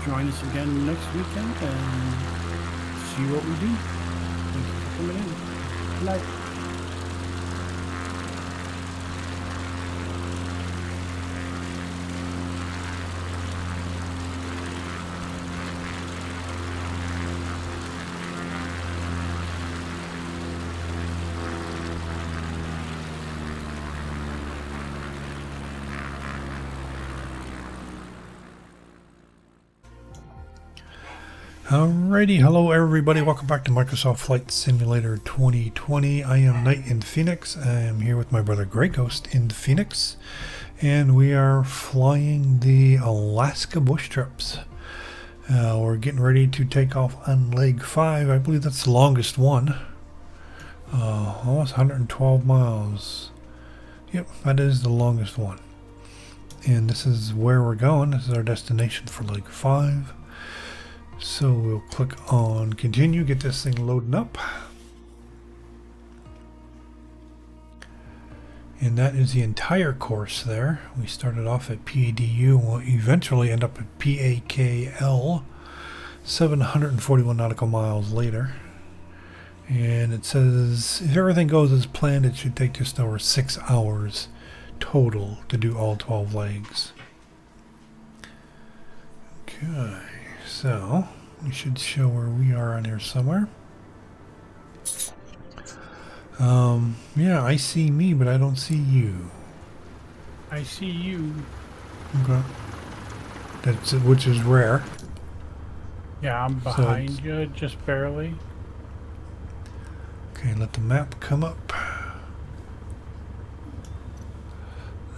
join us again next weekend and see what we do. Thank you for coming in. Good night. Alrighty, hello everybody, welcome back to Microsoft Flight Simulator 2020. I am Knight in Phoenix. I am here with my brother Grey Ghost in Phoenix, and we are flying the Alaska bush trips. We're getting ready to take off on leg 5. I believe that's the longest one. Almost 112 miles. Yep, that is the longest one. And this is where we're going. This is our destination for leg 5. So we'll click on continue, get this thing loading up. And that is the entire course there. We started off at PADU and we'll eventually end up at PAKL 741 nautical miles later. And it says if everything goes as planned, it should take just over 6 hours total to do all 12 legs. Okay. So, we should show where we are on here somewhere. Yeah, I see me, but I don't see you. I see you. Okay. Which is rare. Yeah, I'm behind you, just barely. Okay, let the map come up.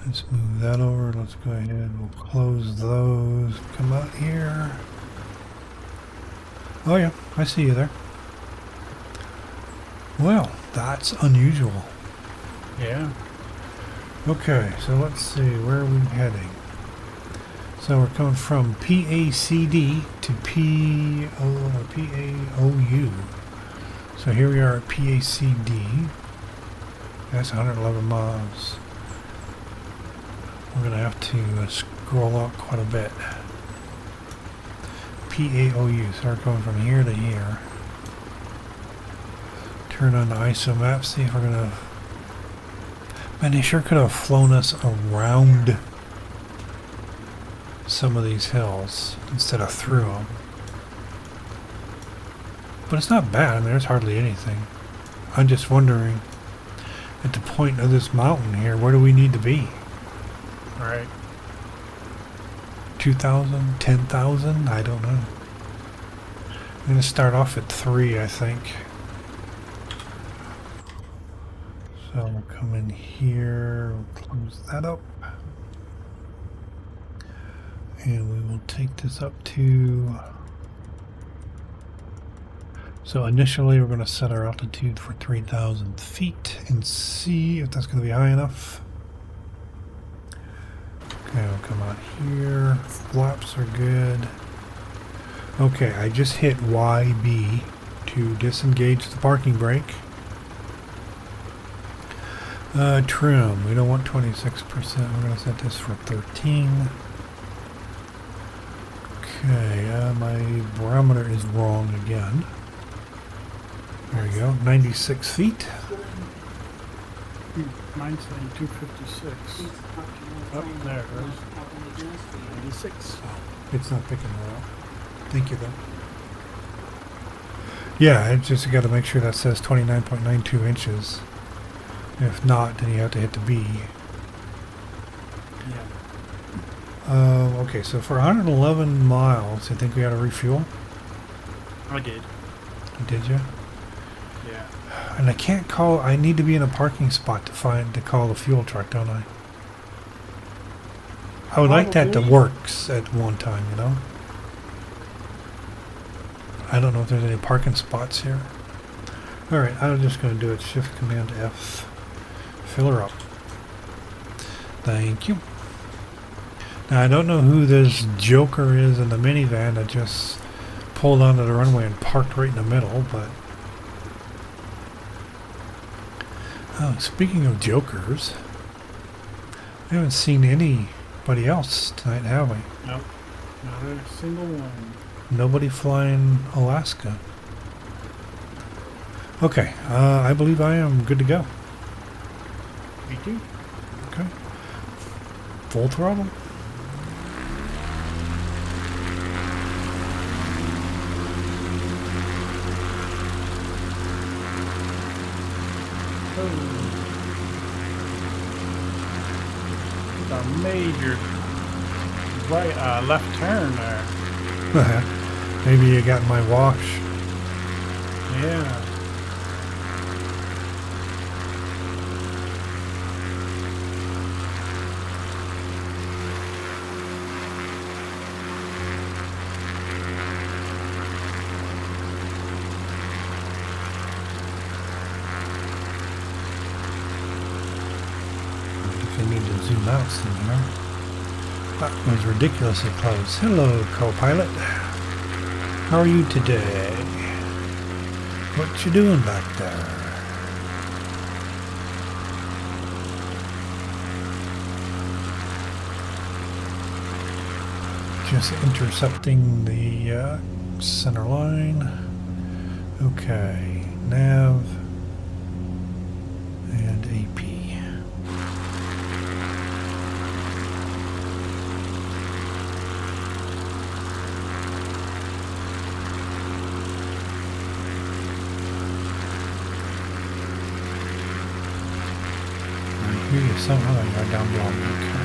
Let's move that over. Let's go ahead. We'll close those. Come out here. Oh yeah, I see you there. Well, that's unusual. Yeah. Okay, so let's see, where are we heading? So we're coming from PACD to PAOU. So here we are at PACD. That's 111 miles. We're going to have to scroll out quite a bit. PAOU, so we're going from here to here. Turn on the ISO map, see if we're gonna. Man, they sure could have flown us around some of these hills instead of through them. But it's not bad, I mean, there's hardly anything. I'm just wondering, at the point of this mountain here, where do we need to be? Right. 2,000? 10,000? I don't know. I'm going to start off at 3, I think. So we'll come in here, we'll close that up. And we will take this up to... So initially we're going to set our altitude for 3,000 feet and see if that's going to be high enough. Okay, we'll come out here. Flaps are good. Okay, I just hit YB to disengage the parking brake. Trim, we don't want 26%. We're going to set this for 13. Okay, my barometer is wrong again. There we go, 96 feet. Mine's saying 256. Oh, there it goes. 96. Oh, it's not picking that up. Thank you, though. Yeah, it's just got to make sure that says 29.92 inches. If not, then you have to hit the B. Yeah. Okay, so for 111 miles, I think we got to refuel. I did. Did you? Yeah. And I can't call. I need to be in a parking spot to call the fuel truck, don't I? I would like that to works at one time, you know. I don't know if there's any parking spots here. All right, I'm just going to do it. Shift Command F. Fill her up. Thank you. Now I don't know who this joker is in the minivan that just pulled onto the runway and parked right in the middle, but oh, speaking of jokers, we haven't seen anybody else tonight, have we? Nope. Not a single one. Nobody flying Alaska. Okay, I believe I am good to go. Me too. Okay. Full throttle. A major left turn there. Maybe you got my wash. Yeah. If you need to zoom out somewhere. That was ridiculously close. Hello, co-pilot. How are you today? What you doing back there? Just intercepting the center line. Okay, nav and AP. I hear you somehow. You're down below. Okay.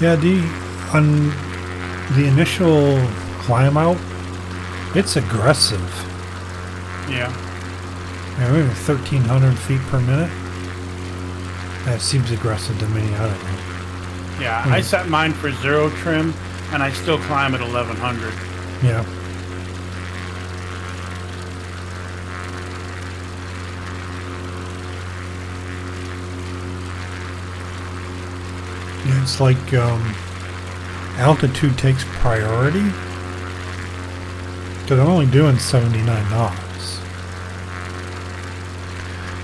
Yeah, on the initial climb out, it's aggressive. Yeah. We're 1,300 feet per minute. That seems aggressive to me. I don't know. Yeah, I set mine for 0 trim, and I still climb at 1,100. Yeah. Yeah, it's like altitude takes priority because I'm only doing 79 knots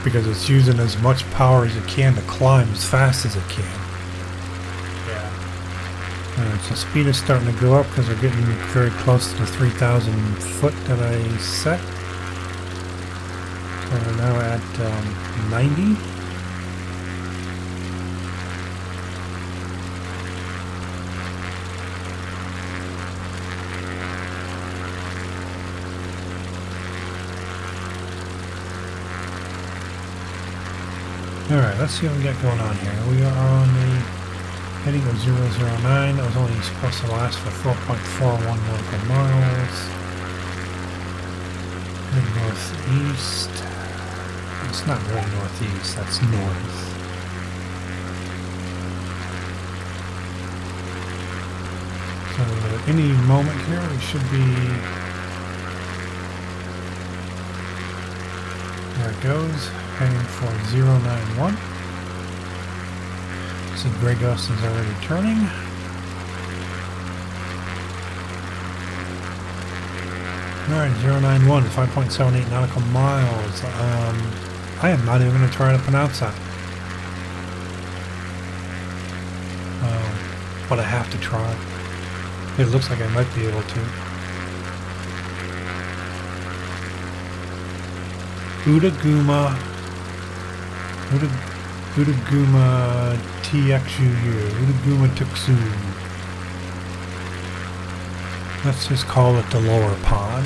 because it's using as much power as it can to climb as fast as it can. Yeah. So speed is starting to go up because we're getting very close to the 3,000 foot that I set. So we're now at 90. Alright, let's see what we got going on here. We are on the heading of 009. That was only supposed to last for 4.41 nautical miles. Head northeast. It's not really northeast, that's north. So at any moment here we should be... There it goes. Heading for 091. See, Grey Ghost is already turning. Alright, 091, 5.78 nautical miles. I am not even going to try to pronounce that. But I have to try. It looks like I might be able to. Udaguma TXUU. Udaguma Tuxu. Let's just call it the lower pond.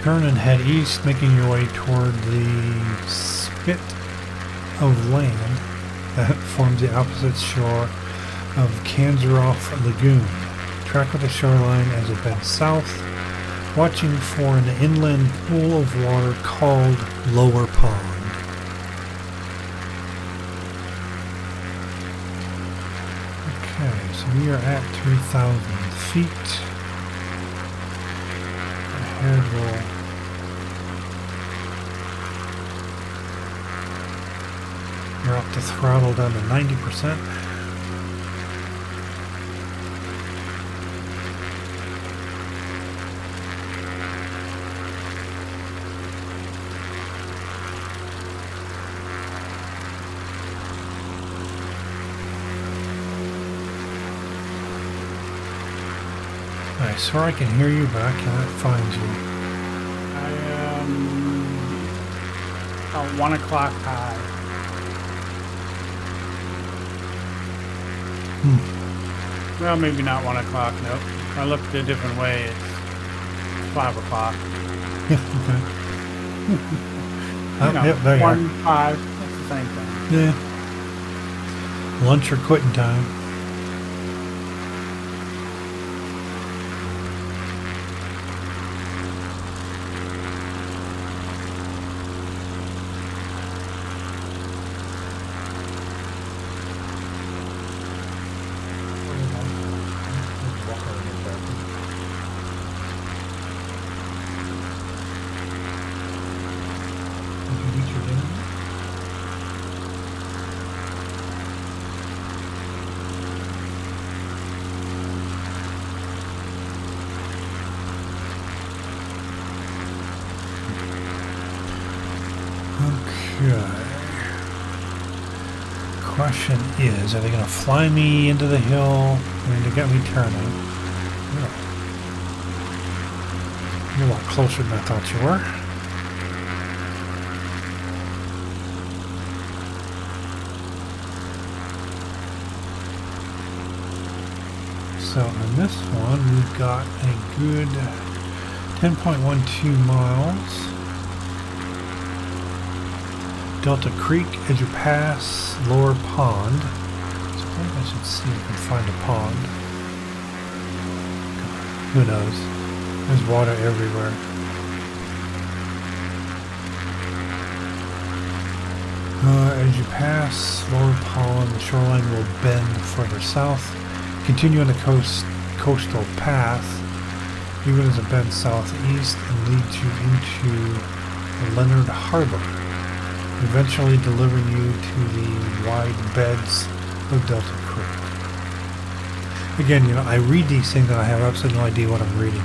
Turn and head east, making your way toward the spit of land that forms the opposite shore of Kanzaroff Lagoon. Track with the shoreline as it bends south, watching for an inland pool of water called Lower Pond. Okay, so we are at 3,000 feet. Ahead will drop the throttle down to 90%. swear I can hear you, but I cannot find you. I am about 1 o'clock high. Well, maybe not 1 o'clock, nope. If I looked a different way, it's 5 o'clock. Yeah, okay. You know, yep, there you 1, 5, that's the same thing. Yeah. Lunch or quitting time. Okay. Question is, are they going to fly me into the hill? I mean, to get me turning. No. You're a lot closer than I thought you were. So on this one, we've got a good 10.12 miles. Delta Creek, Edge of Pass, Lower Pond. So I think I should see if I can find a pond. God, who knows? There's water everywhere. Edge of Pass, Lower Pond. The shoreline will bend further south. Continue on the coastal path, even as it bends southeast and leads you into Leonard Harbor, eventually delivering you to the wide beds of Delta Creek. Again, you know, I read these things and I have absolutely no idea what I'm reading.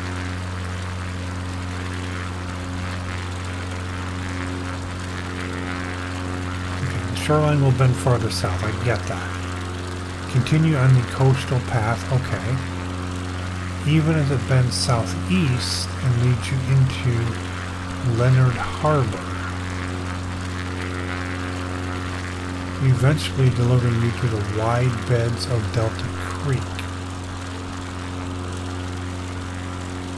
Okay, the shoreline will bend farther south, I get that. Continue on the coastal path, okay. Even as it bends southeast and leads you into Leonard Harbor, eventually delivering you to the wide beds of Delta Creek.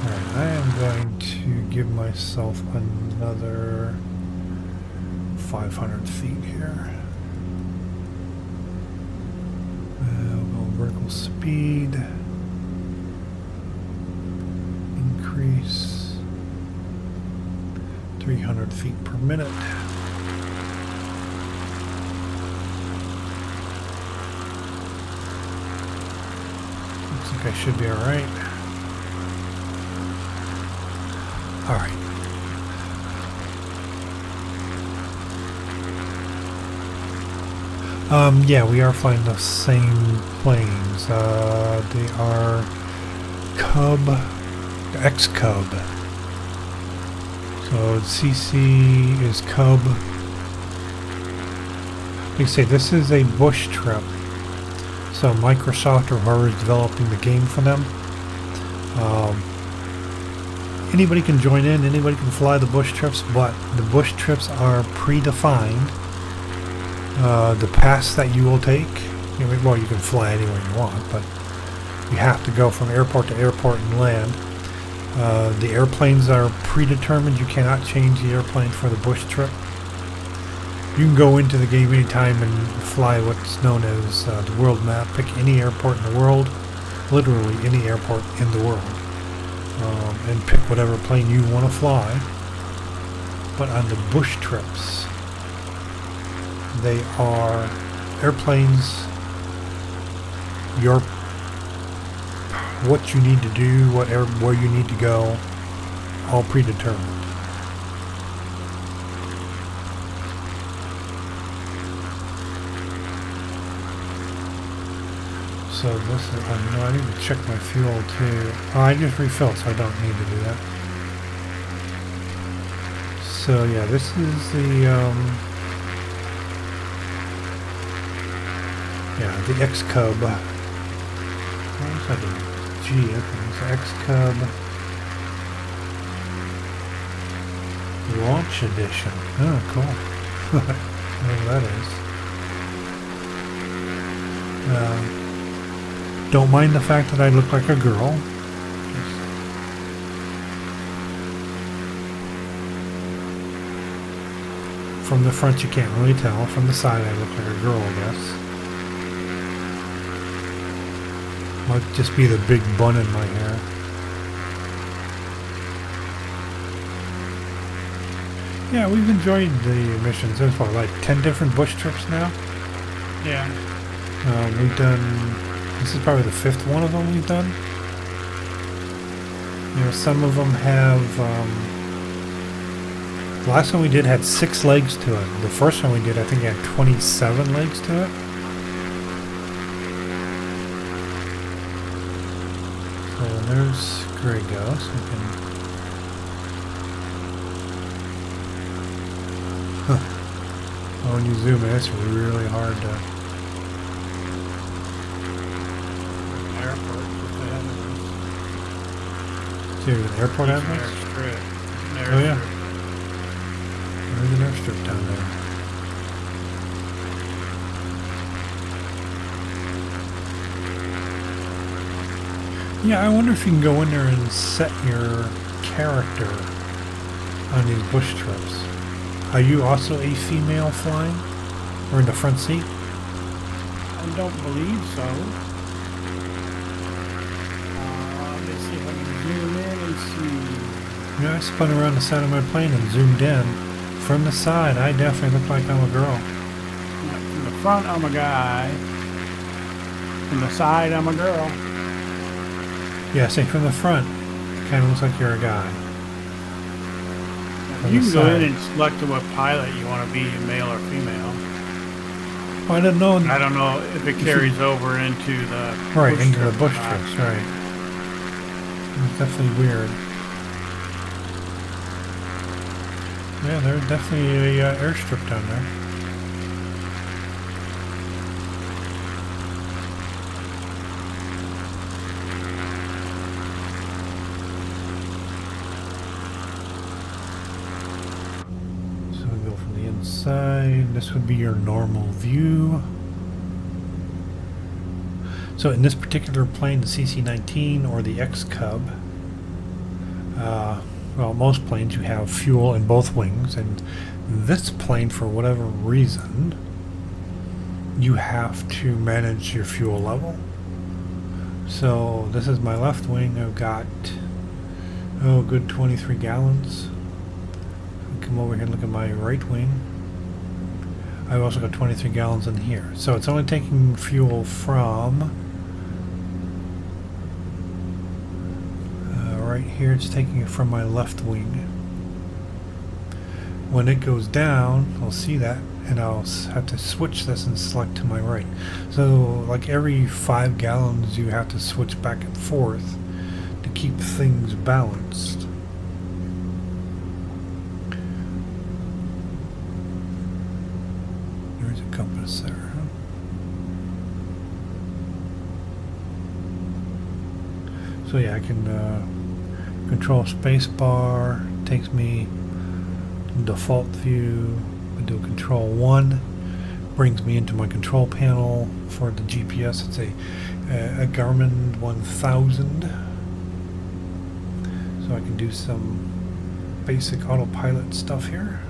Alright, I am going to give myself another 500 feet here. We'll go vertical speed. Increase 300 feet per minute. I should be alright. Alright. Yeah, we are flying the same planes. They are Cub, X-Cub. So CC is Cub. Like I say, this is a bush trip. So Microsoft or whoever is developing the game for them, anybody can join in, anybody can fly the bush trips, but the bush trips are predefined. The paths that you will take, well, you can fly anywhere you want, but you have to go from airport to airport and land. The airplanes are predetermined. You cannot change the airplane for the bush trip. You can go into the game anytime and fly what's known as the world map. Pick any airport in the world, literally any airport in the world, and pick whatever plane you want to fly. But on the bush trips, they are airplanes, what you need to do, where you need to go, all predetermined. So this is, I need to check my fuel too. Oh, I just refilled, so I don't need to do that. So yeah, this is the, yeah, the X-Cub. What was that? G, okay. X-Cub Launch Edition. Oh, cool. Whatever that is. Don't mind the fact that I look like a girl. From the front you can't really tell. From the side I look like a girl, I guess. Might just be the big bun in my hair. Yeah, we've enjoyed the missions. There's what, like 10 different bush trips now? Yeah. We've done... This is probably the 5th one of them we've done. You know, some of them have... the last one we did had 6 legs to it. The first one we did, I think, had 27 legs to it. So there's Grego, so we can... Huh. Oh, when you zoom in, it's really hard to... Airport just ahead of us. See, an airport It's an address? airstrip. It's an Oh, yeah. airstrip. There's an airstrip down there. Yeah, I wonder if you can go in there and set your character on these bush trips. Are you also a female flying? Or in the front seat? I don't believe so. Let's see if I can zoom in and see. Yeah, I spun around the side of my plane and zoomed in. From the side, I definitely look like I'm a girl. From the front, I'm a guy. From the side, I'm a girl. Yeah, say from the front, it kind of looks like you're a guy. You can go in and select what pilot you want to be, male or female. Well, I don't know. I don't know if it carries over into the Right, bush into the trip bush or not. trips, right. It's definitely weird. Yeah, there's definitely a airstrip down there. So we go from the inside. This would be your normal view. So in this particular plane, the CC-19 or the X-Cub, well, most planes you have fuel in both wings, and this plane, for whatever reason, you have to manage your fuel level. So this is my left wing. I've got, oh, a good 23 gallons. Come over here and look at my right wing. I've also got 23 gallons in here. So it's only taking fuel from right here. It's taking it from my left wing. When it goes down, I'll see that, and I'll have to switch this and select to my right. So like every 5 gallons you have to switch back and forth to keep things balanced. There's a compass there, huh? So yeah, I can control space bar, takes me default view. I do control 1, brings me into my control panel for the GPS. It's a Garmin 1000, so I can do some basic autopilot stuff here.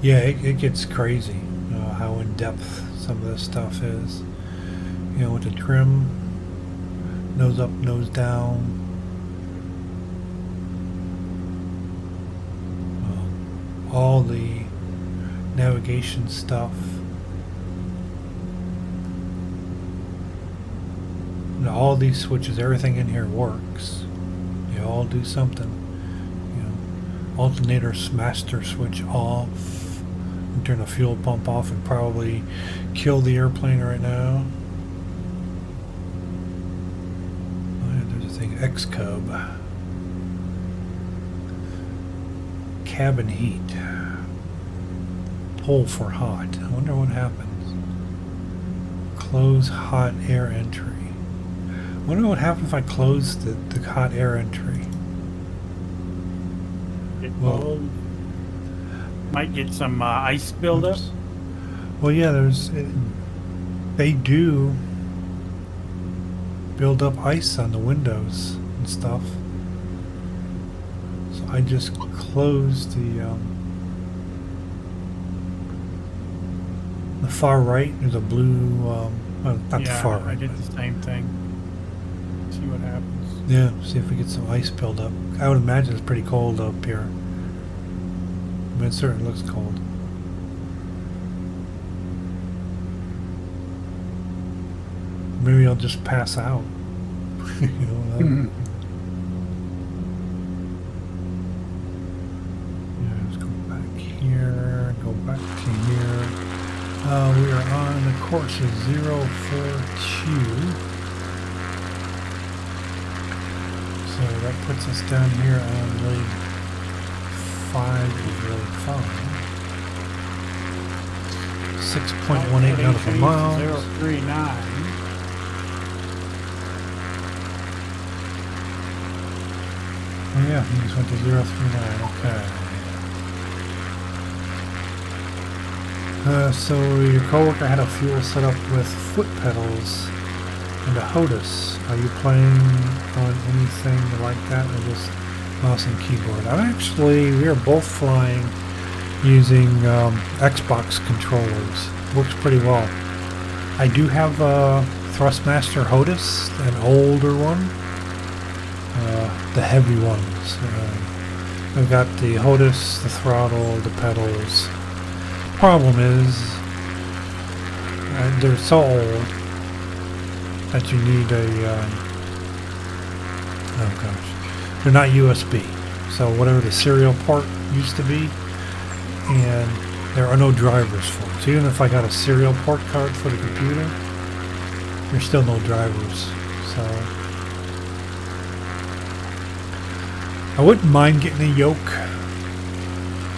Yeah, it gets crazy how in depth some of this stuff is. You know, with the trim, nose up, nose down. All the navigation stuff. And all these switches, everything in here works. They all do something. You know, alternator master switch off. Turn the fuel pump off and probably kill the airplane right now. X-Cub. Cabin heat. Pull for hot. I wonder what happens. Close hot air entry. I wonder what happens if I close the hot air entry. Well, might get some ice buildup. Well, yeah, they do build up ice on the windows and stuff. So I just closed the far right. There's a blue, well, not the far right. I did the same thing. See what happens. Yeah, see if we get some ice buildup. I would imagine it's pretty cold up here. I mean, it certainly looks cold. Maybe I'll just pass out. You know, yeah, let's go back here, go back to here. We are on the course of 042. So that puts us down here on leg 5 is really fine. 6.18 nautical miles. 039. Oh yeah, he just went to 039, okay. So your coworker had a fuel set up with foot pedals and a HOTUS. Are you playing on anything like that or just mouse and keyboard? We are both flying using Xbox controllers. Works pretty well. I do have a Thrustmaster HOTUS, an older one. The heavy ones. I've got the HOTUS, the throttle, the pedals. Problem is, they're so old that you need oh gosh, they're not USB. So whatever the serial port used to be, and there are no drivers for it. So even if I got a serial port card for the computer, there's still no drivers. So I wouldn't mind getting a yoke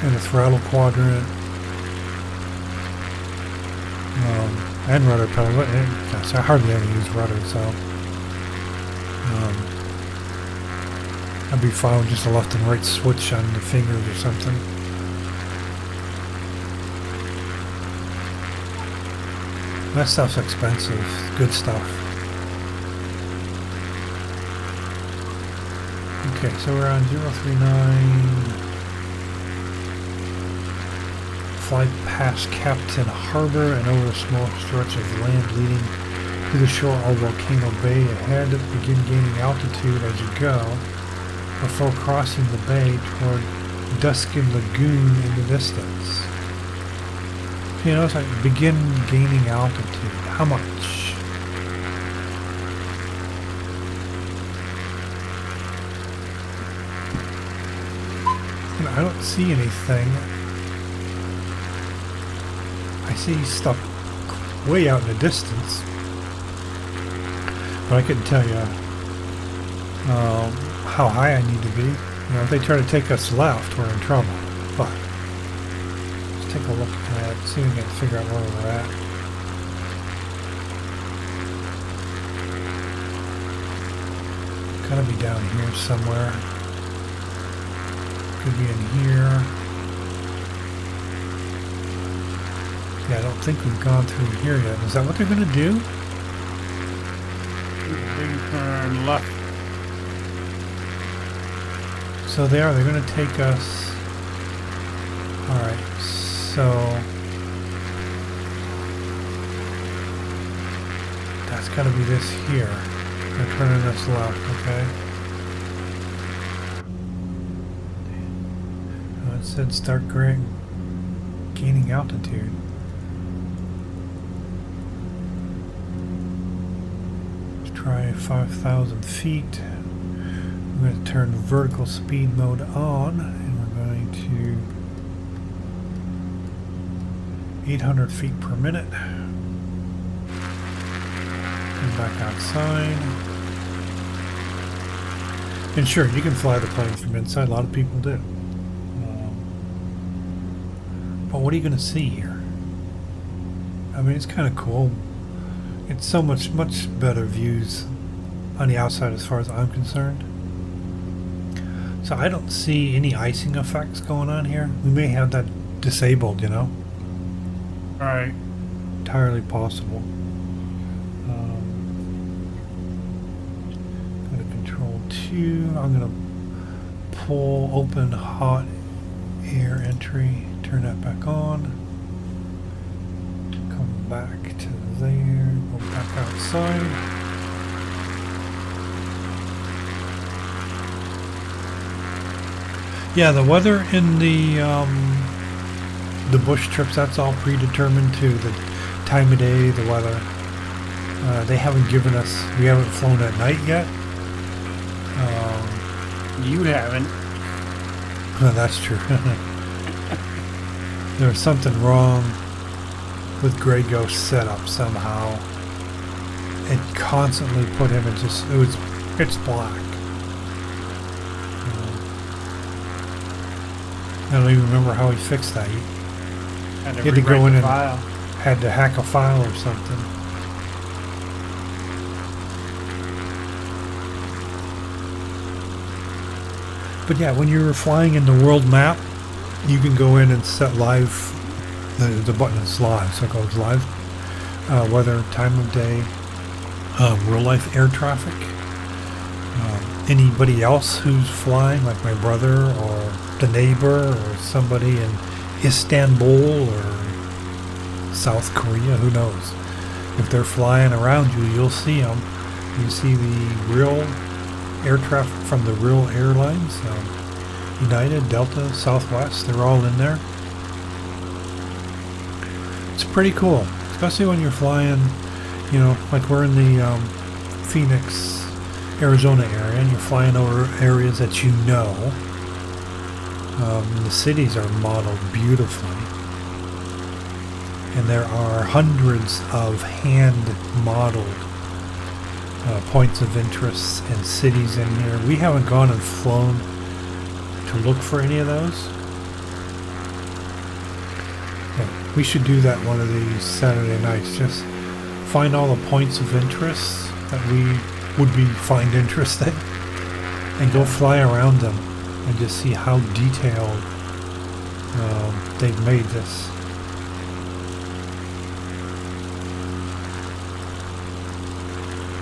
and a throttle quadrant and rudder pedals. Gosh, I hardly ever use rudder, so I'd be fine with just a left and right switch on the fingers or something. That stuff's expensive. Good stuff. Okay, so we're on 039. Fly past Captain Harbor and over a small stretch of land leading to the shore of Volcano Bay ahead. Begin gaining altitude as you go before crossing the bay toward Duskin Lagoon in the distance. So, you know, it's like begin gaining altitude. How much? I don't see anything. I see stuff way out in the distance, but I couldn't tell you how high I need to be. You know, if they try to take us left, we're in trouble. But let's take a look at it, see if we can figure out where we're at. Gotta be down here somewhere. Could be in here. Yeah, I don't think we've gone through here yet. Is that what they're going to do? Big turn left. So they are. They're going to take us. Alright, so that's got to be this here. They're turning us left, okay? It said start gaining altitude. Let's try 5,000 feet. We're going to turn vertical speed mode on, and we're going to 800 feet per minute. Come back outside. And sure, you can fly the plane from inside. A lot of people do. But what are you going to see here? I mean, it's kind of cool. You It's so much better views on the outside as far as I'm concerned. So I don't see any icing effects going on here. We may have that disabled, you know. Alright. Entirely possible. Go to control 2. I'm going to pull open hot air entry. Turn that back on. Come back to there. Go back outside. Yeah, the weather in the bush trips, that's all predetermined too. The time of day, the weather. They haven't given us, we haven't flown at night yet. You haven't. That's true. There's something wrong with Grey Ghost's setup somehow. It constantly put him into, it was pitch black. I don't even remember how he fixed that. He had to go in and had to hack a file or something. But yeah, when you're flying in the world map, you can go in and set live, the button is live, so it goes live. Weather, time of day, real life air traffic. Anybody else who's flying, like my brother or the neighbor or somebody in Istanbul or South Korea, who knows. If they're flying around you, you'll see them. You see the real air traffic from the real airlines. United, Delta, Southwest, they're all in there. It's pretty cool, especially when you're flying, you know, like we're in the Phoenix, Arizona area, and you're flying over areas that you know. The cities are modeled beautifully, and there are hundreds of hand-modeled points of interest and cities in here. We haven't gone and flown to look for any of those. Yeah, we should do that one of these Saturday nights. Just find all the points of interest that we would find interesting, and go fly around them and just see how detailed they've made this.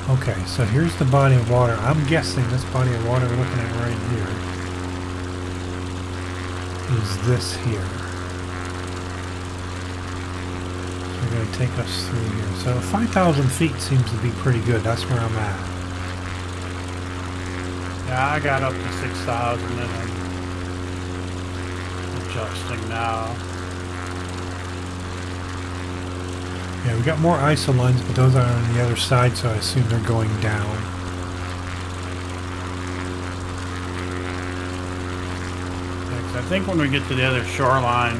Okay, so here's the body of water. I'm guessing this body of water we're looking at right here is this here. So we're going to take us through here. So 5,000 feet seems to be pretty good. That's where I'm at. Yeah, I got up to 6,000 and I'm adjusting now. Yeah, we got more ISO lines, but those are on the other side, so I assume they're going down. Yeah, 'cause I think when we get to the other shoreline,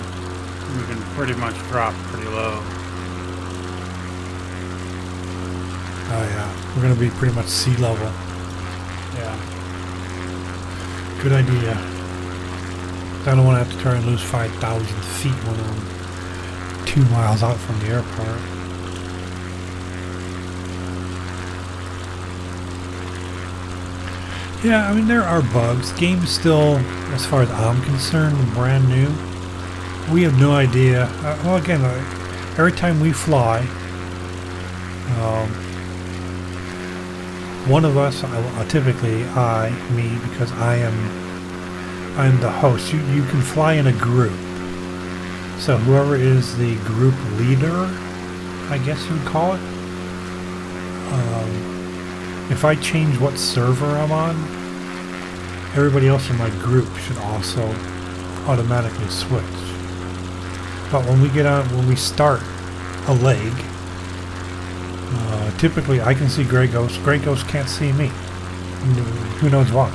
we can pretty much drop pretty low. Oh yeah, we're going to be pretty much sea level. Yeah. Good idea. I don't want to have to try and lose 5,000 feet when I'm 2 miles out from the airport. Yeah, I mean, there are bugs. Game's still, as far as I'm concerned, brand new. We have no idea. Well, again, every time we fly, one of us, typically me, because I'm the host. You can fly in a group. So whoever is the group leader, I guess you would call it. If I change what server I'm on, everybody else in my group should also automatically switch. But when we start a leg, typically I can see Grey Ghost. Grey Ghost can't see me. Who knows why?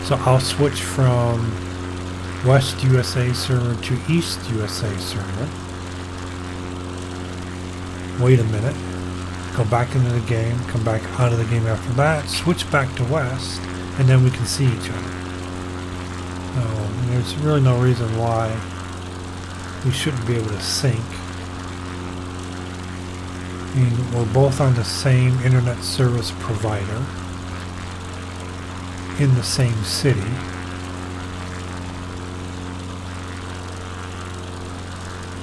So I'll switch from West USA server to East USA server. Wait a minute. Go back into the game. Come back out of the game after that. Switch back to West. And then we can see each other. There's really no reason why we shouldn't be able to sync. I mean, we're both on the same internet service provider in the same city.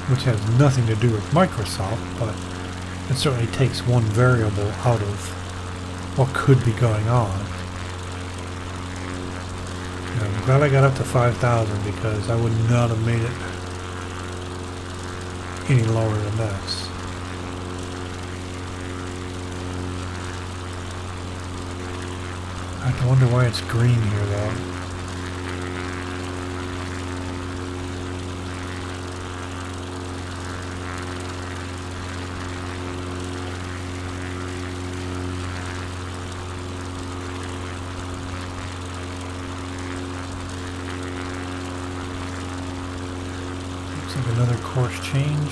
Which has nothing to do with Microsoft, but it certainly takes one variable out of what could be going on. And I'm glad I got up to 5,000 because I would not have made it any lower than this. I wonder why it's green here though. Looks like another course change.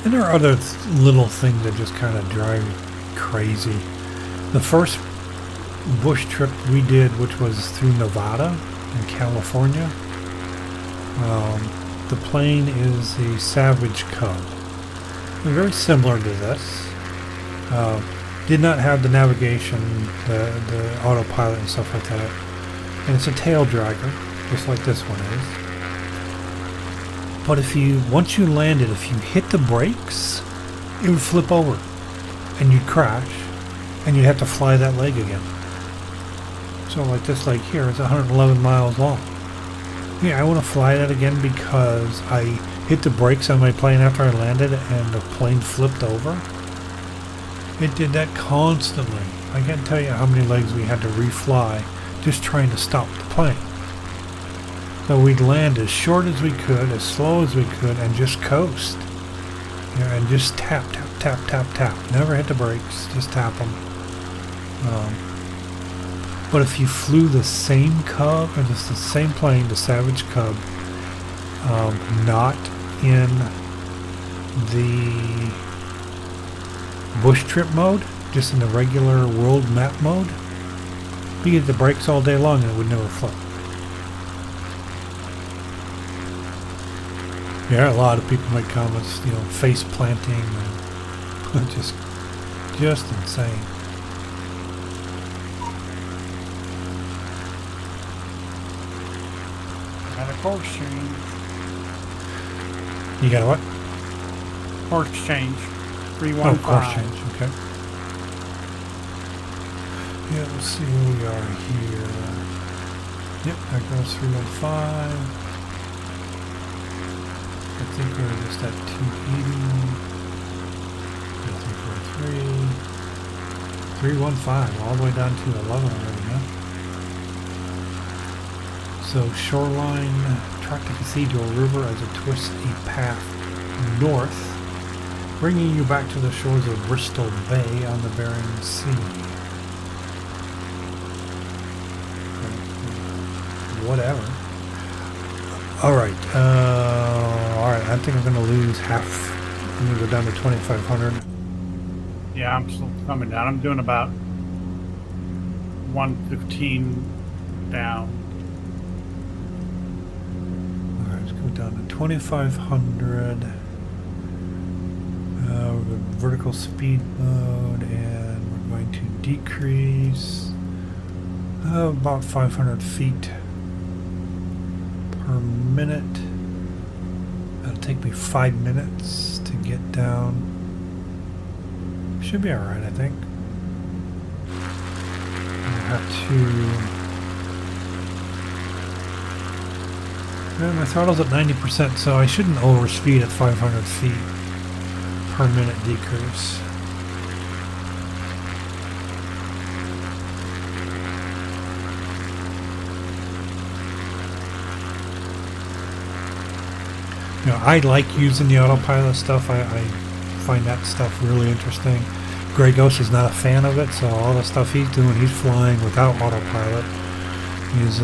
And there are other little things that just kind of drive me crazy. The first bush trip we did, which was through Nevada and California, the plane is a Savage Cub. Very similar to this. Did not have the navigation, the autopilot and stuff like that. And it's a tail dragger, just like this one is. But once you landed, if you hit the brakes, it would flip over and you'd crash and you'd have to fly that leg again. So like this leg here is 111 miles long. Yeah, I want to fly that again because I hit the brakes on my plane after I landed and the plane flipped over. It did that constantly. I can't tell you how many legs we had to refly just trying to stop the plane. So we'd land as short as we could, as slow as we could, and just coast. Yeah, and just tap, tap, tap, tap, tap. Never hit the brakes, just tap them. But if you flew the same Cub, or just the same plane, the Savage Cub, not in the bush trip mode, just in the regular world map mode, you get the brakes all day long and it would never flip. Yeah, a lot of people make comments, face planting, and just insane. Got a course change. You got a what? Course change. 315. Oh, course change, okay. Yeah, let's see where we are here. Yep, that goes 315. I think we're just at 280. 343. 315, all the way down to 11 already, huh? So shoreline, track the Cathedral River as it twists a path north, bringing you back to the shores of Bristol Bay on the Bering Sea. Whatever. Alright, I think I'm going to lose half. I'm going to go down to 2,500. Yeah, I'm still coming down. I'm doing about 115 down. Alright, let's go down to 2,500. We're going vertical speed mode, and we're going to decrease about 500 feet per minute. That'll take me 5 minutes to get down. Should be alright, I think. I'll have to... Yeah, my throttle's at 90%, so I shouldn't overspeed at 500 feet per minute decrease. I like using the autopilot stuff. I find that stuff really interesting. Grey Ghost is not a fan of it, so all the stuff he's doing, he's flying without autopilot. He's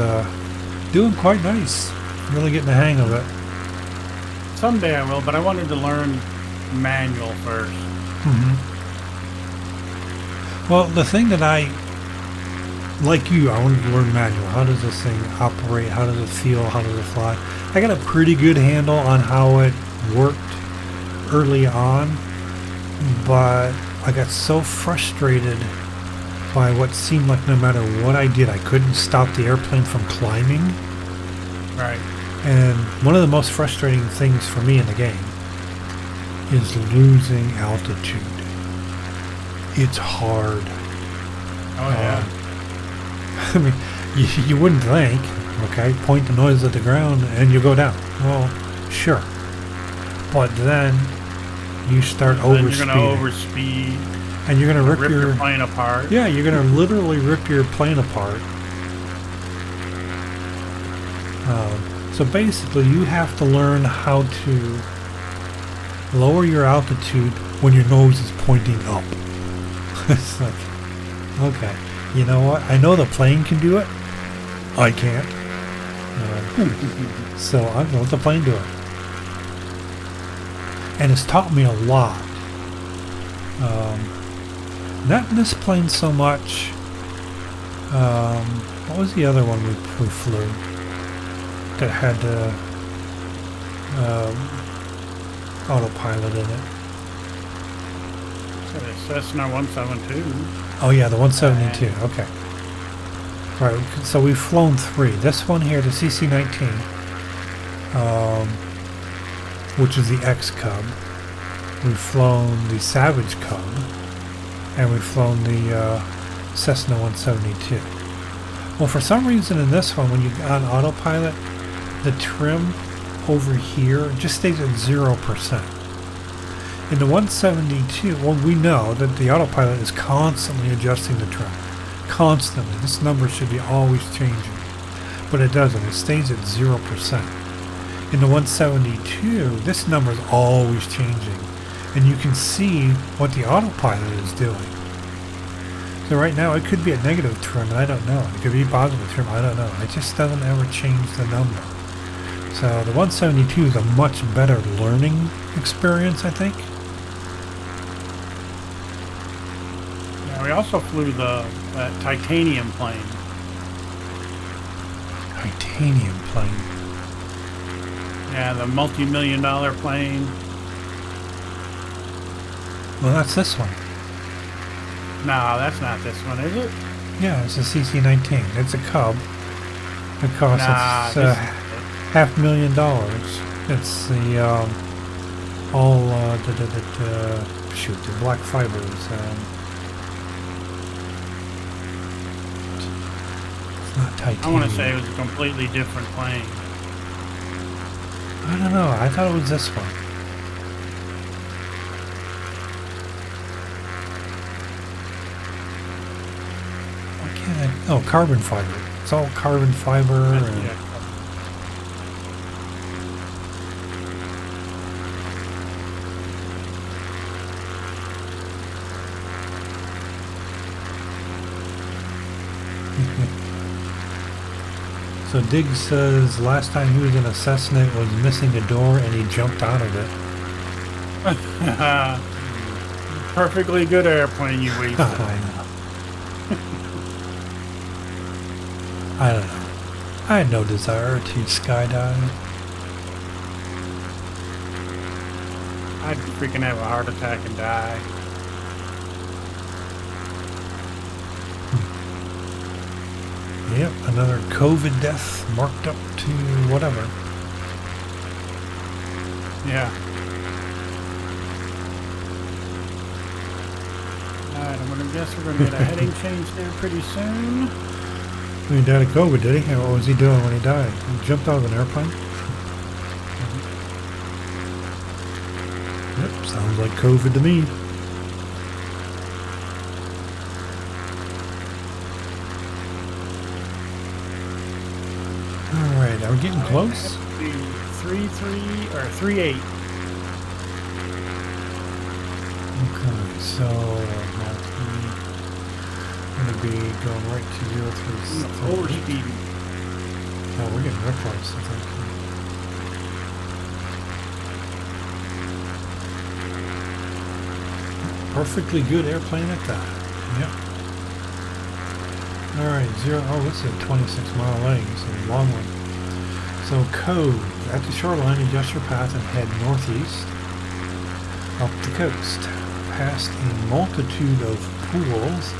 doing quite nice. Really getting the hang of it. Someday I will, but I wanted to learn manual first. Well, the thing that I like I wanted to learn manual. How does this thing operate? How does it feel? How does it fly? I got a pretty good handle on how it worked early on, but I got so frustrated by what seemed like no matter what I did, I couldn't stop the airplane from climbing. Right. And one of the most frustrating things for me in the game is losing altitude. It's hard. Oh, yeah. I mean, you wouldn't think, okay, point the nose at the ground and you go down. Well, sure. But then you start Then overspeeding. you're going to overspeed. And you're going to rip your plane apart. Yeah, you're going to literally rip your plane apart. So basically, you have to learn how to lower your altitude when your nose is pointing up. It's like, okay, you know what? I know the plane can do it. I can't. So I'm going to let the plane do it. And it's taught me a lot. Not in this plane so much. What was the other one we flew that had autopilot in it? Cessna 172. Oh yeah, the 172. Okay. Right. So we've flown 3. This one here, the CC-19, which is the X Cub. We've flown the Savage Cub. And we've flown the Cessna 172. Well, for some reason in this one, when you on autopilot, the trim over here just stays at 0%. In the 172, well, we know that the autopilot is constantly adjusting the trim. Constantly. This number should be always changing. But it doesn't. It stays at 0%. In the 172, this number is always changing. And you can see what the autopilot is doing. So right now it could be a negative trim, I don't know. It could be a positive trim, I don't know. It just doesn't ever change the number. So the 172 is a much better learning experience, I think. Yeah, we also flew that titanium plane. Titanium plane. Yeah, the multi-million-dollar plane. Well, that's this one. No, that's not this one, is it? Yeah, it's a CC-19. It's a Cub. It costs $500,000. It's the all the black fibers. It's not titanium. I want to say it was a completely different plane. I don't know. I thought it was this one. Oh, carbon fiber. It's all carbon fiber. And Yeah. So Diggs says last time he was in a Cessna it was missing a door and he jumped out of it. Perfectly good airplane you wasted. I know. I don't know. I had no desire to skydive. I'd freaking have a heart attack and die. Yep, another COVID death marked up to whatever. Yeah. Alright, I'm gonna guess we're gonna get a heading change there pretty soon. He died of COVID, did he? And what was he doing when he died? He jumped out of an airplane? Yep, sounds like COVID to me. Alright, are we getting close? 3-3 or 3-8. Okay, so we're going to be going right to 0-3. Overspeeding. Oh, we're getting real close, I think. Perfectly good airplane at that. Yep. Alright, oh, this is a 26-mile lane, so a long one. So code, at the shoreline, adjust your path and head northeast up the coast. past a multitude of pools,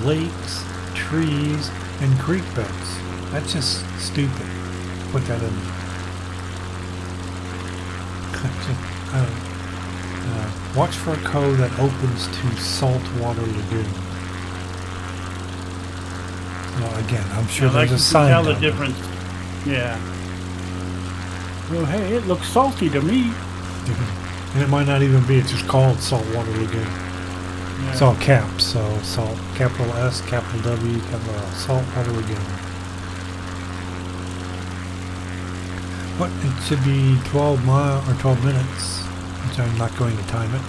lakes, trees, and creek beds. That's just stupid. Put that in there. Watch for a cove that opens to saltwater lagoon. Well, again, I'm sure there's a sign tell the down there. difference. Yeah. Well, hey, it looks salty to me. And it might not even be. It's just called saltwater lagoon. Yeah. It's all caps, so salt, capital S, capital W, capital L, saltwater lagoon. But it should be 12 minutes, which I'm not going to time it.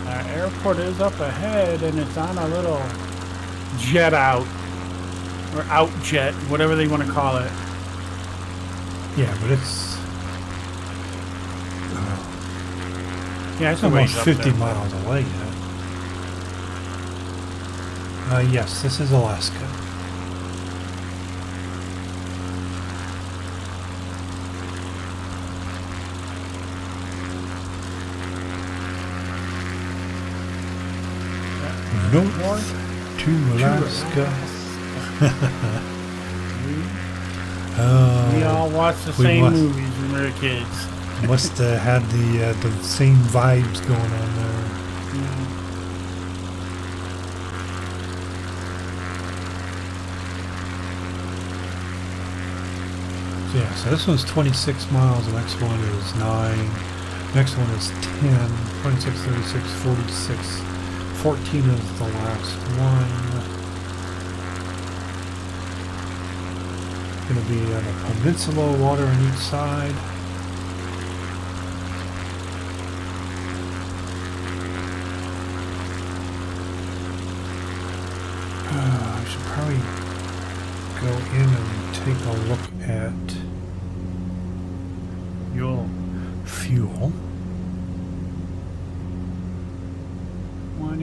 Our airport is up ahead, and it's on a little jet out, or out jet, whatever they want to call it. Yeah, but it's Yeah, it's almost up 50 there. miles away yet. Yes, this is Alaska. North to Alaska. We all watched the same movies when we were kids. Must have had the same vibes going on there. So yeah, so this one's 26 miles, the next one is 9, next one is 10, 26, 36, 46, 14 is the last one. Going to be on a peninsula, water on each side. I should probably go in and take a look at fuel. 20.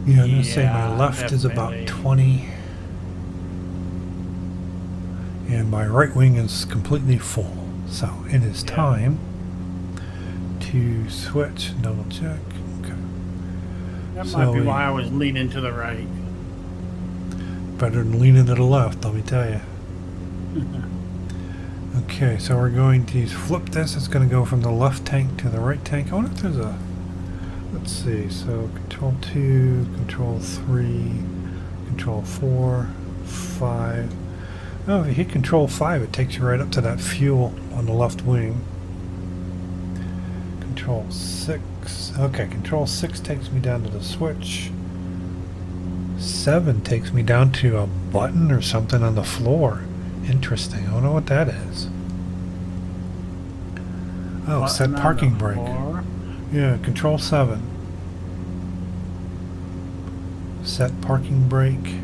Yeah, I'm going to say my left is about 20. And my right wing is completely full. So it is time to switch, double check. Okay. That might be why I was leaning to the right. Better than leaning to the left, let me tell you. Okay, so we're going to flip this. It's going to go from the left tank to the right tank. I wonder if there's a... Let's see. So control 2, control 3, control 4, 5. Oh, if you hit control 5, it takes you right up to that fuel on the left wing. Control 6. Okay, control 6 takes me down to the switch. 7 takes me down to a button or something on the floor. Interesting. I don't know what that is. Oh, Button set parking brake. Floor. Yeah, control 7. Set parking brake.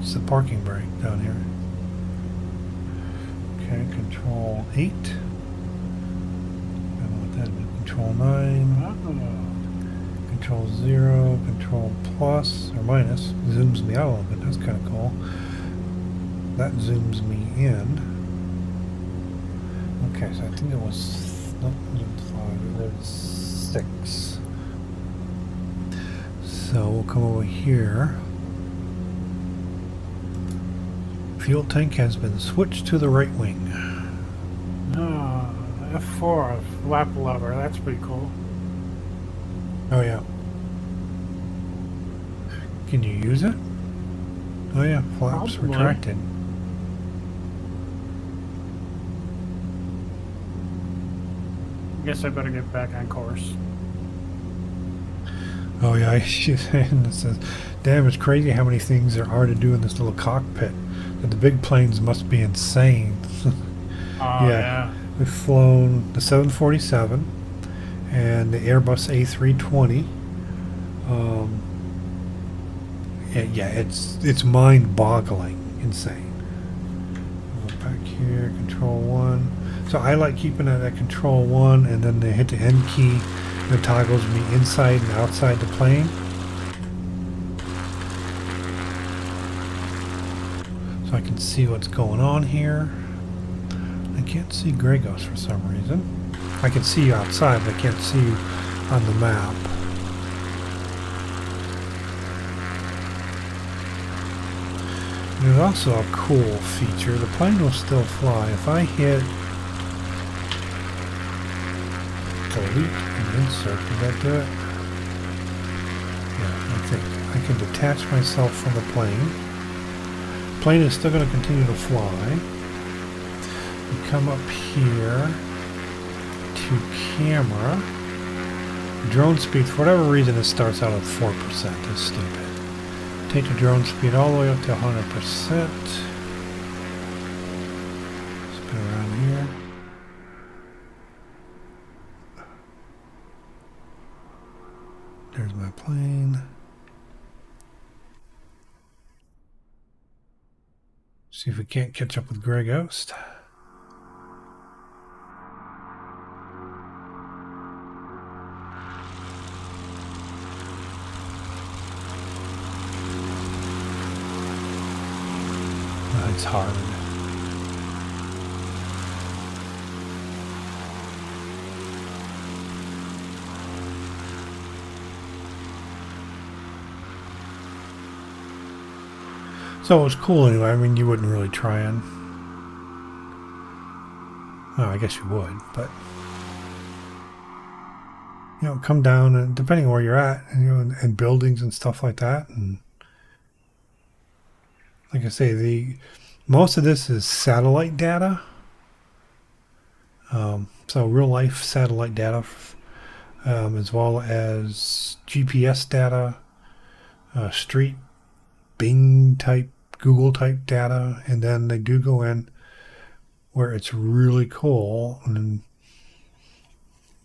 It's the parking brake down here. Okay, control 8. I don't know what that is. Control 9. Control 0. Control plus or minus. Zooms me out a little bit. That's kind of cool. That zooms me in. Okay, so I think it was... Nope, it was 6. So we'll come over here. Fuel tank has been switched to the right wing. Oh, F4, flap lever. That's pretty cool. Oh yeah. Can you use it? Oh yeah, flaps Probably. retracted. I guess I better get back on course. Oh yeah, it says, damn, it's crazy how many things there are to do in this little cockpit. But the big planes must be insane. Yeah. We've flown the 747 and the Airbus A320. It's mind-boggling, insane. Go back here, control 1. So I like keeping it at control 1, and then they hit the N key. It toggles me inside and outside the plane. So I can see what's going on here. I can't see Gregos for some reason. I can see you outside, but I can't see you on the map. There's also a cool feature. The plane will still fly. If I hit delete and insert, did that do it? Yeah, I think I can detach myself from the plane. The plane is still going to continue to fly. You come up here to camera. Drone speed, for whatever reason, it starts out at 4%. That's stupid. Take the drone speed all the way up to 100%. Spin around here. There's my plane. See if we can't catch up with Grey Ghost. It's hard. So it was cool anyway. I mean, you wouldn't really try and... Well, I guess you would, but... You know, come down and depending on where you're at, you know, and buildings and stuff like that. And like I say, most of this is satellite data. So real life satellite data, as well as GPS data, street Bing type, Google type data, and then they do go in where it's really cool. And then,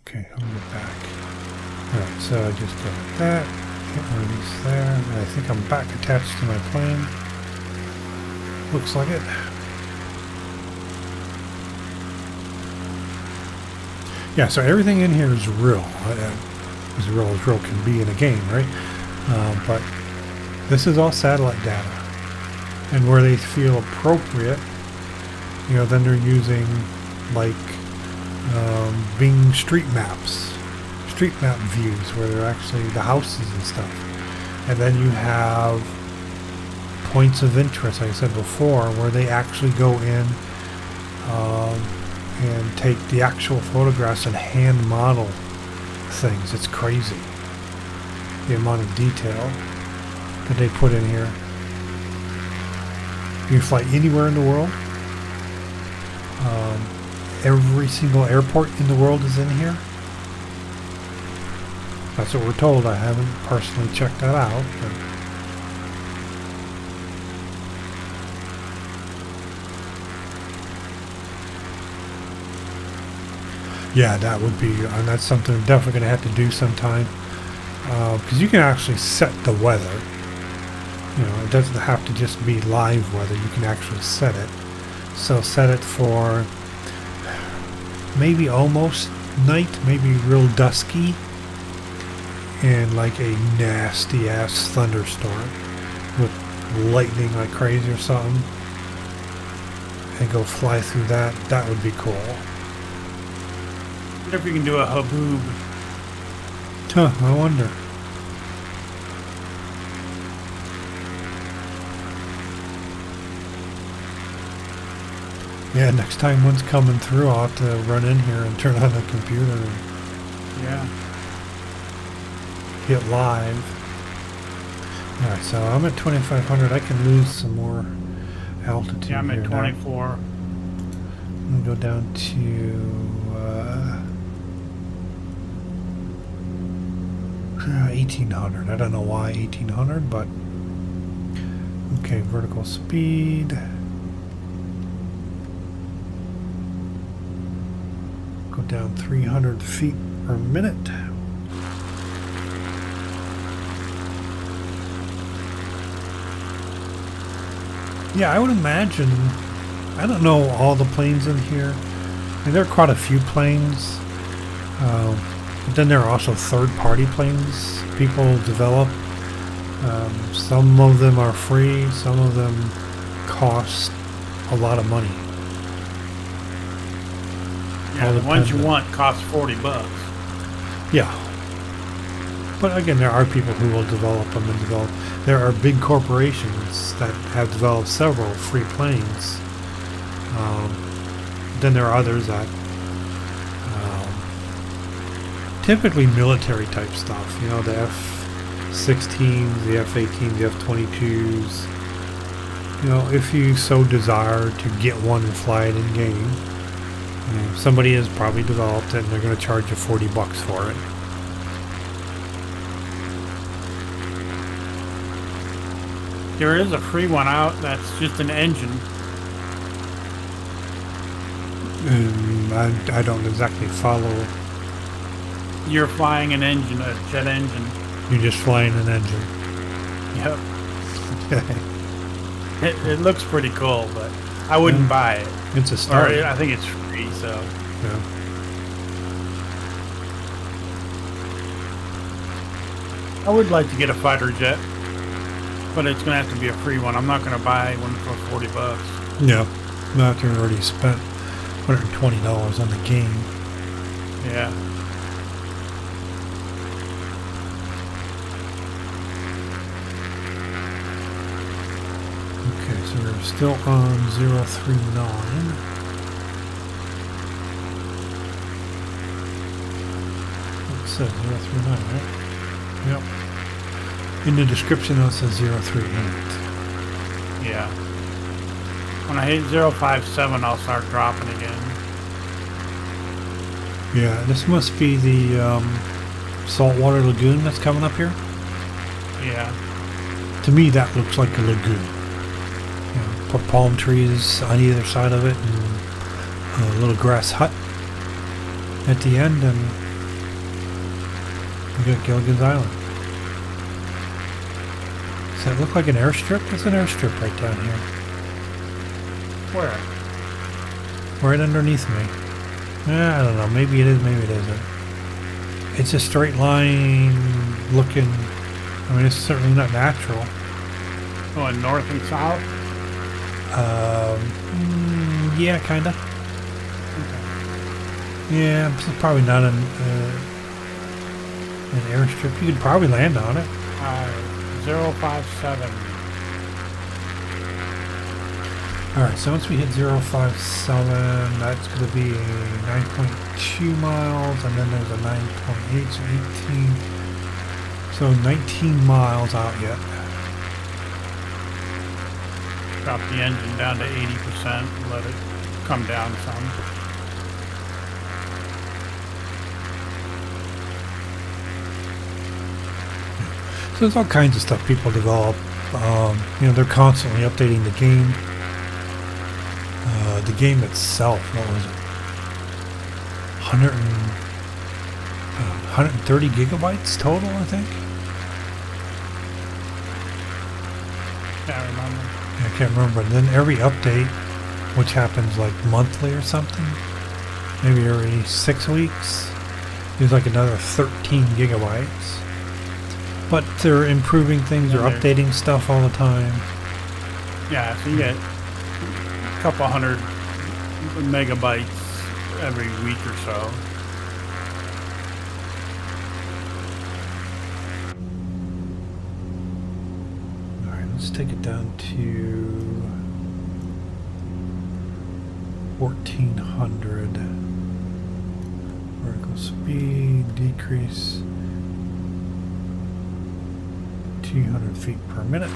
okay, I'll get back. Alright, so I just go like that, hit release there, and I think I'm back attached to my plane. Looks like it. Yeah, so everything in here is real. As real can be in a game, right? But this is all satellite data. And where they feel appropriate, you know, then they're using like Bing street maps, street map views where they're actually the houses and stuff. And then you have points of interest, like I said before, where they actually go in and take the actual photographs and hand model things. It's crazy, the amount of detail that they put in here. You can fly anywhere in the world. Every single airport in the world is in here. That's what we're told. I haven't personally checked that out, but yeah, that would be, and that's something I'm definitely going to have to do sometime. Because you can actually set the weather. You know, it doesn't have to just be live weather. You can actually set it. So set it for maybe almost night, maybe real dusky, and like a nasty ass thunderstorm with lightning like crazy or something, and go fly through that. That would be cool. What if you can do a haboob? Huh, I wonder. Yeah, next time one's coming through, I'll have to run in here and turn on the computer and Yeah. hit live. Alright, so I'm at 2,500. I can lose some more altitude. Yeah, I'm at here 24. now. I'm going to go down to 1,800. I don't know why 1,800, but okay, vertical speed. Go down 300 feet per minute. Yeah, I would imagine, I don't know all the planes in here. I mean, there are quite a few planes. But then there are also third-party planes people develop. Some of them are free. Some of them cost a lot of money. Yeah, all the ones you dependent. want cost $40. Yeah. But again, there are people who will develop them and develop. There are big corporations that have developed several free planes. Then there are others that typically military type stuff. You know, the F-16s, the F-18s, the F-22s. You know, if you so desire to get one and fly it in game, somebody has probably developed it and they're going to charge you $40 for it. There is a free one out that's just an engine. I don't exactly follow. You're flying an engine, a jet engine. You're just flying an engine. Yep. Okay. It looks pretty cool, but I wouldn't buy it. It's a Or start. I think it's free, so. Yeah. I would like to get a fighter jet, but it's going to have to be a free one. I'm not going to buy one for $40. Yeah. After you already spent $120 on the game. Yeah. Okay, so we're still on 039. It says 039, right? Yep. In the description it says 038. Yeah. When I hit 057, I'll start dropping again. Yeah, this must be the saltwater lagoon that's coming up here. Yeah. To me, that looks like a lagoon. You know, put palm trees on either side of it and a little grass hut at the end, and you got Gilligan's Island. Does that look like an airstrip? It's an airstrip right down here. Where? Right underneath me. I don't know. Maybe it is, maybe it isn't. It's a straight line looking. I mean, it's certainly not natural. Going north and south? Yeah, kind of. Yeah, it's probably not an airstrip. You could probably land on it. 057. Alright, so once we hit 057, that's going to be 9.2 miles, and then there's a 9.8, so 18. So 19 miles out yet. Drop the engine down to 80% and let it come down some. So there's all kinds of stuff people develop. You know, they're constantly updating the game. The game itself, what was it? 130 gigabytes total, I think. Can't remember. I can't remember. And then every update, which happens like monthly or something, maybe every 6 weeks, is like another 13 gigabytes. But they're improving things, they're updating stuff all the time. Yeah, so you get a couple hundred megabytes every week or so. Alright, let's take it down to 1400. Vertical speed decrease 200 feet per minute.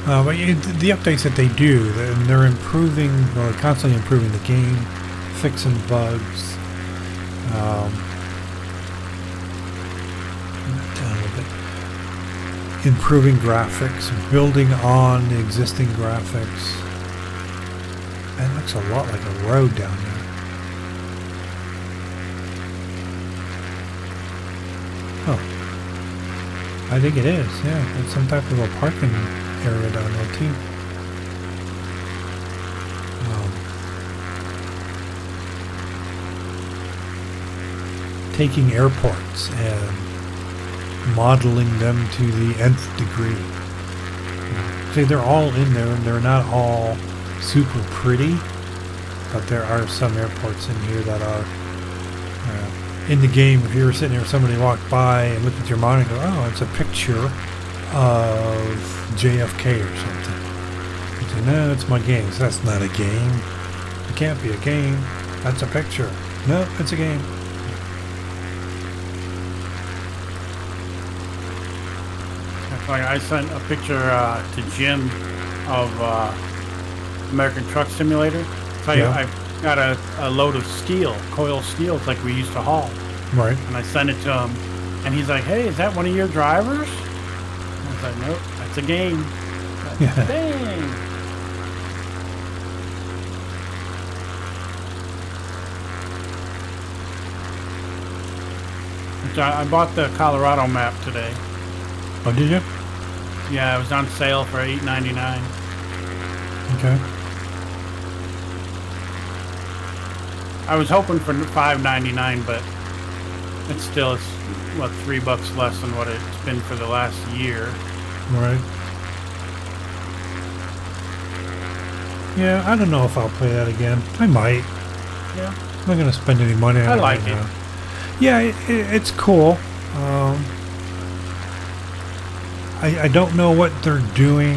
But the updates that they do, they're improving, well, they're constantly improving the game, fixing bugs. Turn that down a little bit. Improving graphics, building on the existing graphics. That looks a lot like a road down there. Oh. I think it is, yeah. It's some type of a parking area down there too. Taking airports and modeling them to the nth degree. See, they're all in there and they're not all super pretty, but there are some airports in here that are in the game. If you were sitting here, somebody walked by and looked at your monitor, oh, it's a picture of JFK or something. You say, no, it's my game. So that's not a game. It can't be a game. That's a picture. No, it's a game. That's like I sent a picture to Jim of American Truck Simulator. So Yeah. I've got a load of steel, coil steels like we used to haul. Right. And I sent it to him. And he's like, hey, is that one of your drivers? I was like, nope, that's a game. Yeah. Dang. So I bought the Colorado map today. Oh, did you? Yeah, it was on sale for $8.99. Okay. I was hoping for $5.99, but it's still, what, $3 less than what it's been for the last year. Right. Yeah, I don't know if I'll play that again. I might. Yeah. I'm not going to spend any money on it. I like right it. now. Yeah, it's cool. I don't know what they're doing.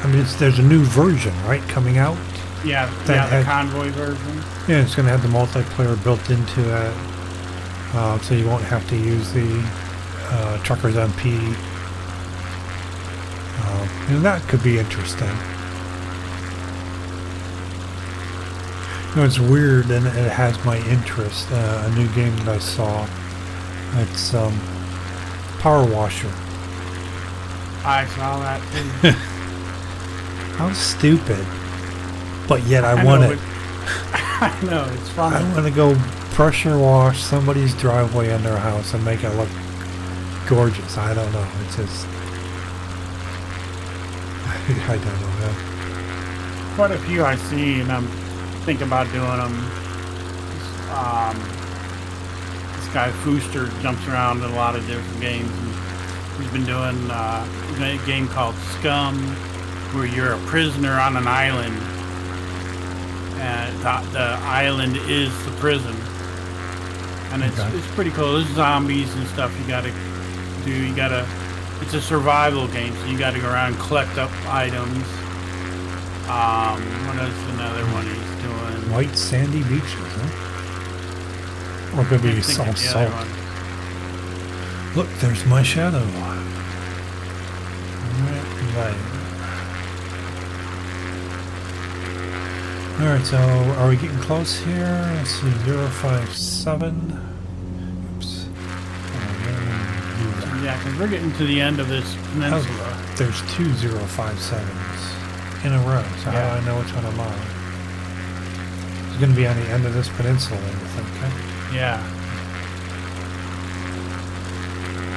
I mean, there's a new version, right, coming out? Yeah, That the convoy version. Yeah, it's going to have the multiplayer built into it. So you won't have to use the Truckers MP. And that could be interesting. You know, it's weird, and it has my interest. A new game that I saw. It's Power Washer. I saw that too. How stupid. But yet I know, want it. I know, it's fun. I want to go pressure wash somebody's driveway in their house and make it look gorgeous. I don't know. It's just... I don't know, man. Quite a few I see, and I'm thinking about doing them. This guy Fooster jumps around in a lot of different games. And he's been doing a game called Scum, where you're a prisoner on an island, and the island is the prison. And it's pretty cool. There's zombies and stuff you gotta do. It's a survival game, so you gotta go around and collect up items. What is another one he's doing? White sandy beaches, huh? Or could be all salt. Look, there's my shadow. Alright, so are we getting close here? Let's see, 057. Oops. Yeah, because we're getting to the end of this peninsula. Oh, there's two 057s in a row, so how do I know which one I'm on? It's going to be on the end of this peninsula, then, you think, okay? Yeah.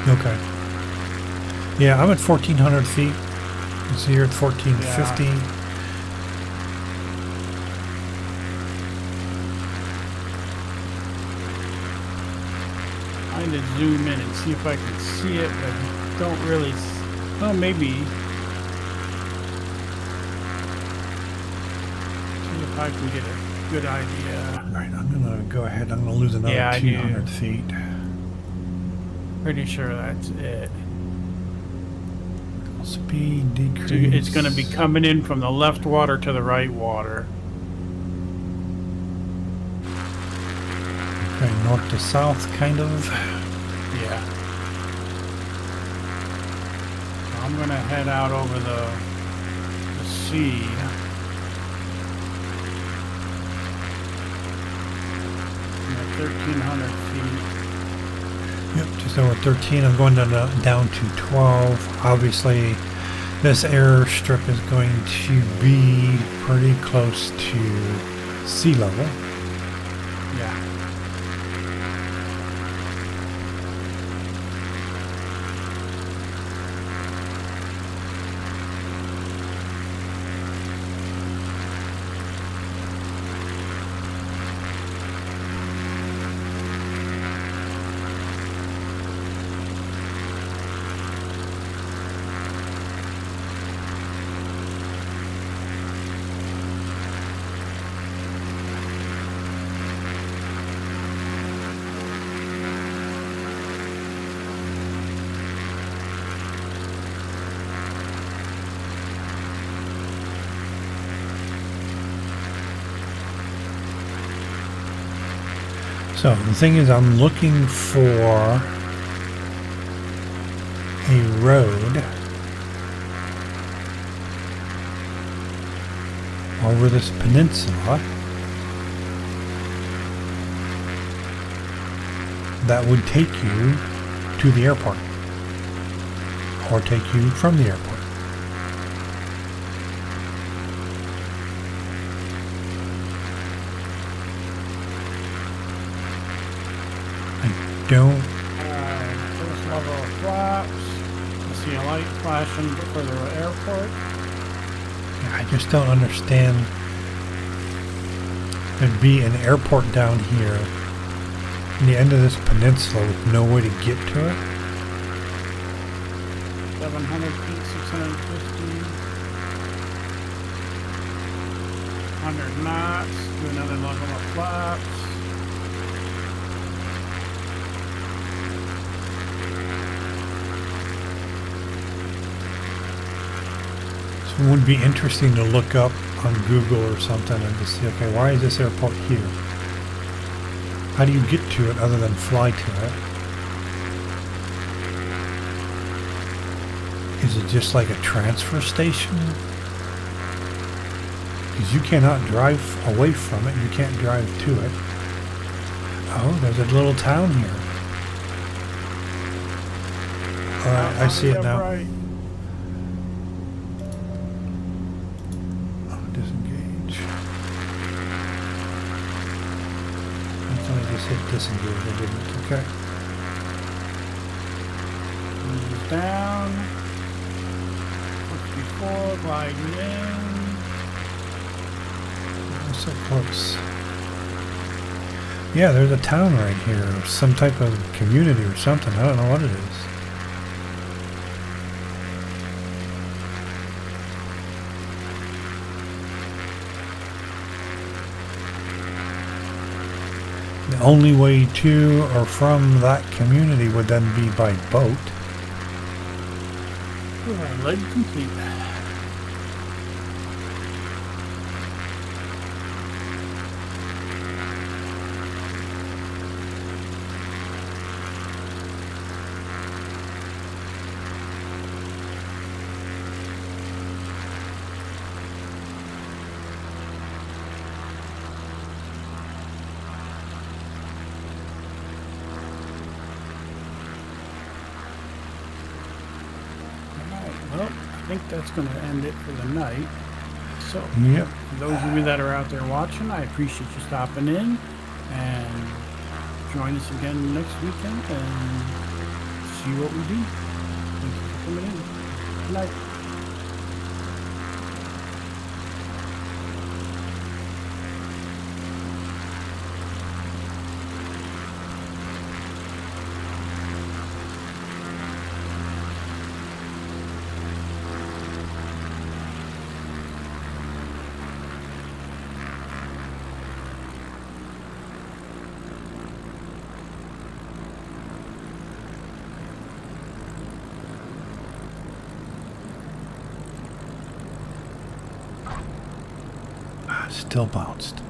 Okay. Yeah, I'm at 1,400 feet. So you're at 1,450. Yeah. I'm going to zoom in and see if I can see it, but I don't really... Well, maybe... See if I can get a good idea. Alright, I'm going to go ahead. I'm going to lose another 200 feet. Pretty sure that's it. Speed decrease. It's going to be coming in from the left water to the right water. Okay, north to south, kind of. Yeah. So I'm going to head out over the sea. I'm at 1,300 feet. Yep, just over 13. I'm going down to 12. Obviously, this airstrip is going to be pretty close to sea level. Yeah. So the thing is, I'm looking for a road over this peninsula that would take you to the airport or take you from the airport. I don't. First level of flaps. I see a light flashing for the airport. I just don't understand. There'd be an airport down here in the end of this peninsula with no way to get to it. 700 feet, 650. 100 knots. Do another level of flaps. So it would be interesting to look up on Google or something and to see, okay, why is this airport here? How do you get to it other than fly to it? Is it just like a transfer station? Because you cannot drive away from it. You can't drive to it. Oh, there's a little town here. Alright, I see it now. Right. Oh, disengage. I thought I just hit disengage. I didn't. Okay. Moves down. Before gliding in. Oh, so close. Yeah, there's a town right here, or some type of community or something. I don't know what it is. The only way to or from that community would then be by boat. Alright, leg complete. Well, I think that's going to end it for the night. So, Yep. for those of you that are out there watching, I appreciate you stopping in and join us again next weekend and see what we do. Thank you for coming in. Good night. Still bounced.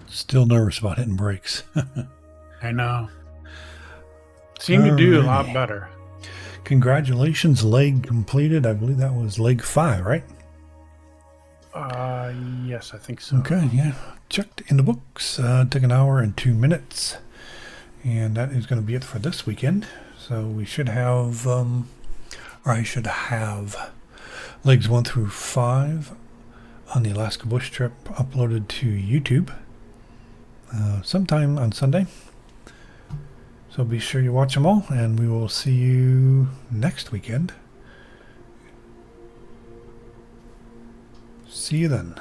Still nervous about hitting brakes. I know. Seemed to do a lot better. Congratulations, leg completed. I believe that was leg 5, right? Yes, I think so. Okay, yeah. Checked in the books. Took an hour and 2 minutes. And that is going to be it for this weekend. So we should have, or I should have legs 1 through 5 on the Alaska Bush trip uploaded to YouTube sometime on Sunday. So be sure you watch them all, and we will see you next weekend. See you then.